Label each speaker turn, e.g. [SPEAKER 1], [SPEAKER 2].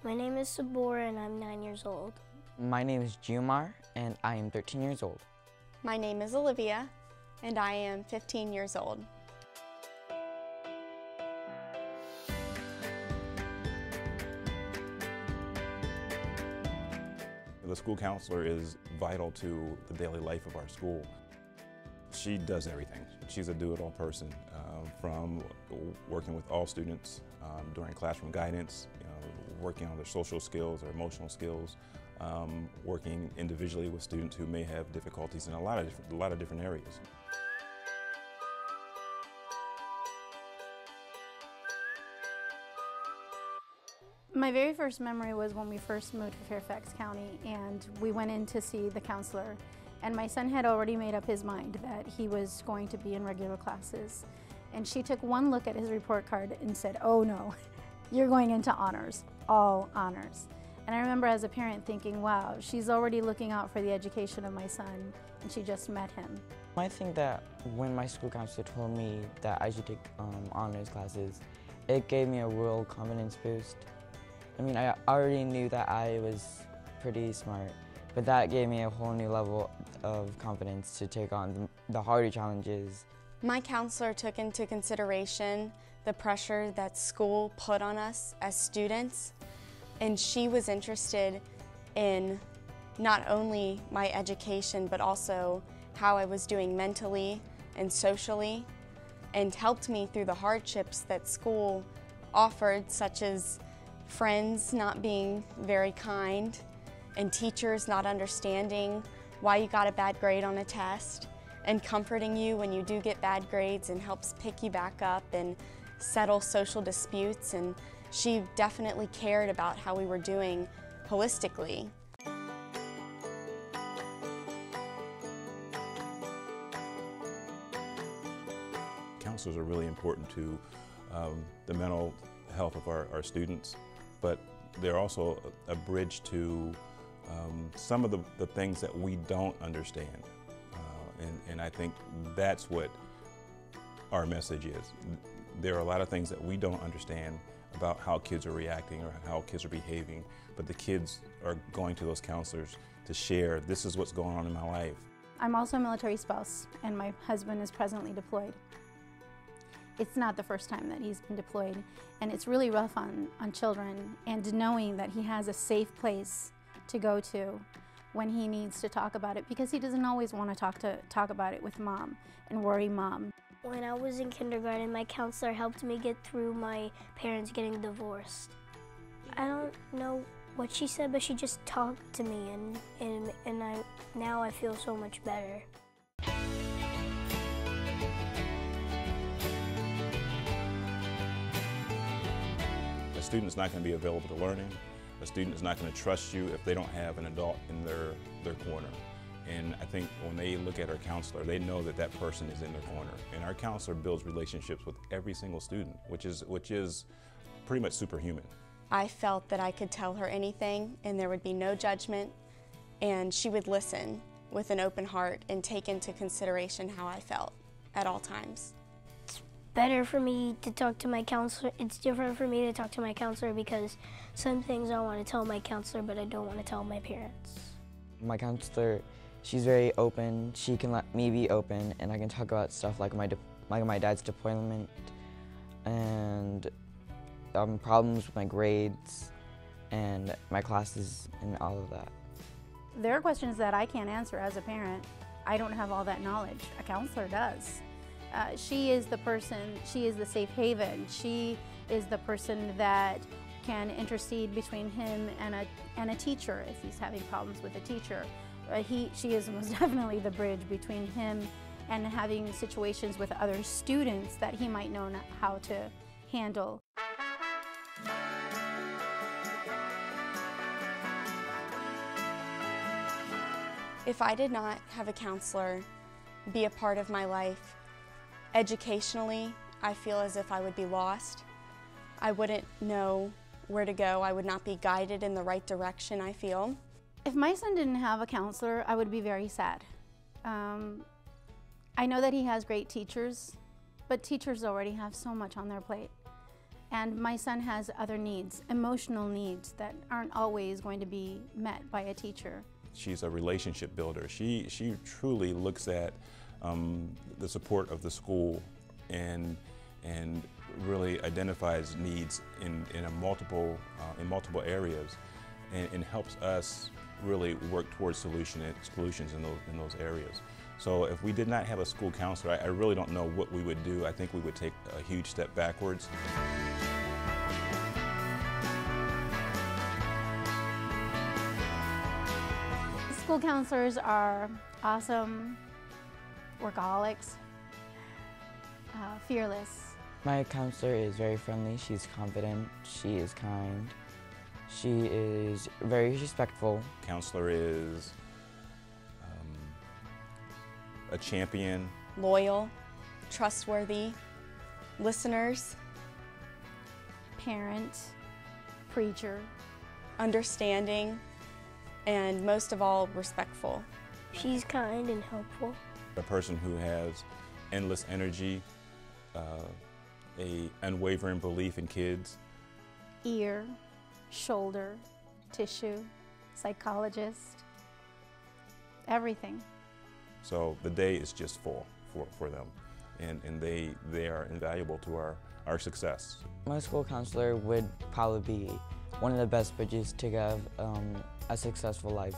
[SPEAKER 1] My name is Sabor and I'm 9 years old.
[SPEAKER 2] My name is Jumar and I am 13 years old.
[SPEAKER 3] My name is Olivia and I am 15 years old.
[SPEAKER 4] The school counselor is vital to the daily life of our school. She does everything. She's a do-it-all person, from working with all students during classroom guidance, working on their social skills, their emotional skills, working individually with students who may have difficulties in a lot of different areas.
[SPEAKER 5] My very first memory was when we first moved to Fairfax County and we went in to see the counselor, and my son had already made up his mind that he was going to be in regular classes. And she took one look at his report card and said, "Oh no, you're going into honors, all honors." And I remember as a parent thinking, wow, she's already looking out for the education of my son and she just met him.
[SPEAKER 2] I think that when my school counselor told me that I should take honors classes, it gave me a real confidence boost. I mean, I already knew that I was pretty smart, but that gave me a whole new level of confidence to take on the harder challenges.
[SPEAKER 3] My counselor took into consideration the pressure that school put on us as students, and she was interested in not only my education, but also how I was doing mentally and socially, and helped me through the hardships that school offered, such as friends not being very kind and teachers not understanding why you got a bad grade on a test, and comforting you when you do get bad grades and helps pick you back up and settle social disputes. And she definitely cared about how we were doing holistically.
[SPEAKER 4] Counselors are really important to the mental health of our students, but they're also a bridge to some of the things that we don't understand. And I think that's what our message is. There are a lot of things that we don't understand about how kids are reacting or how kids are behaving, but the kids are going to those counselors to share, this is what's going on in my life.
[SPEAKER 5] I'm also a military spouse and my husband is presently deployed. It's not the first time that he's been deployed, and it's really rough on children, and knowing that he has a safe place to go to when he needs to talk about it, because he doesn't always want to talk about it with mom and worry mom.
[SPEAKER 1] When I was in kindergarten, my counselor helped me get through my parents getting divorced. I don't know what she said, but she just talked to me, and now I feel so much better.
[SPEAKER 4] A student is not going to be available to learning. A student is not going to trust you if they don't have an adult in their corner. And I think when they look at our counselor, they know that that person is in their corner. And our counselor builds relationships with every single student, which is pretty much superhuman.
[SPEAKER 3] I felt that I could tell her anything and there would be no judgment, and she would listen with an open heart and take into consideration how I felt at all times.
[SPEAKER 1] Better for me to talk to my counselor. It's different for me to talk to my counselor because some things I want to tell my counselor, but I don't want to tell my parents.
[SPEAKER 2] My counselor, she's very open. She can let me be open, and I can talk about stuff like my dad's deployment and problems with my grades and my classes and all of that.
[SPEAKER 5] There are questions that I can't answer as a parent. I don't have all that knowledge. A counselor does. She is the person, she is the safe haven. She is the person that can intercede between him and a teacher if he's having problems with a teacher. She is most definitely the bridge between him and having situations with other students that he might know how to handle.
[SPEAKER 3] If I did not have a counselor be a part of my life, educationally, I feel as if I would be lost. I wouldn't know where to go. I would not be guided in the right direction, I feel.
[SPEAKER 5] If my son didn't have a counselor, I would be very sad. I know that he has great teachers, but teachers already have so much on their plate. And my son has other needs, emotional needs that aren't always going to be met by a teacher.
[SPEAKER 4] She's a relationship builder. She truly looks at the support of the school and really identifies needs in multiple areas and helps us really work towards solutions in those areas. So if we did not have a school counselor, I really don't know what we would do. I think we would take a huge step backwards.
[SPEAKER 5] School counselors are awesome, workaholics, fearless.
[SPEAKER 2] My counselor is very friendly, she's confident, she is kind, she is very respectful.
[SPEAKER 4] Counselor is a champion.
[SPEAKER 3] Loyal, trustworthy, listeners,
[SPEAKER 5] Parent, preacher.
[SPEAKER 3] understanding, and most of all, respectful.
[SPEAKER 1] She's kind and helpful.
[SPEAKER 4] A person who has endless energy, a unwavering belief in kids.
[SPEAKER 5] Ear, shoulder, tissue, psychologist, everything.
[SPEAKER 4] So the day is just full for them, and they are invaluable to our success.
[SPEAKER 2] My school counselor would probably be one of the best bridges to have a successful life.